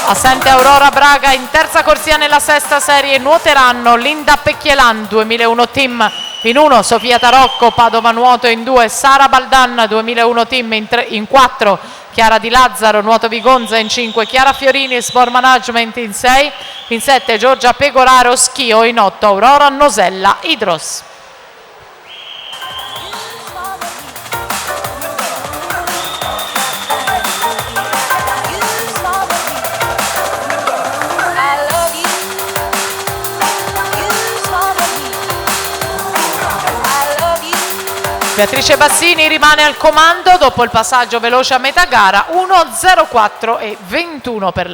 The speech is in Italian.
Assente Aurora Braga. In terza corsia nella sesta serie nuoteranno Linda Pecchielan 2001 team in 1, Sofia Tarocco Padova Nuoto in 2, Sara Baldan 2001 team in 4, Chiara Di Lazzaro Nuoto Vigonza in 5, Chiara Fiorini Sport Management in 6, in 7 Giorgia Pegoraro Schio, in 8 Aurora Nosella Idros. Beatrice Bassini rimane al comando dopo il passaggio veloce a metà gara, 1:04 e 21 per lei.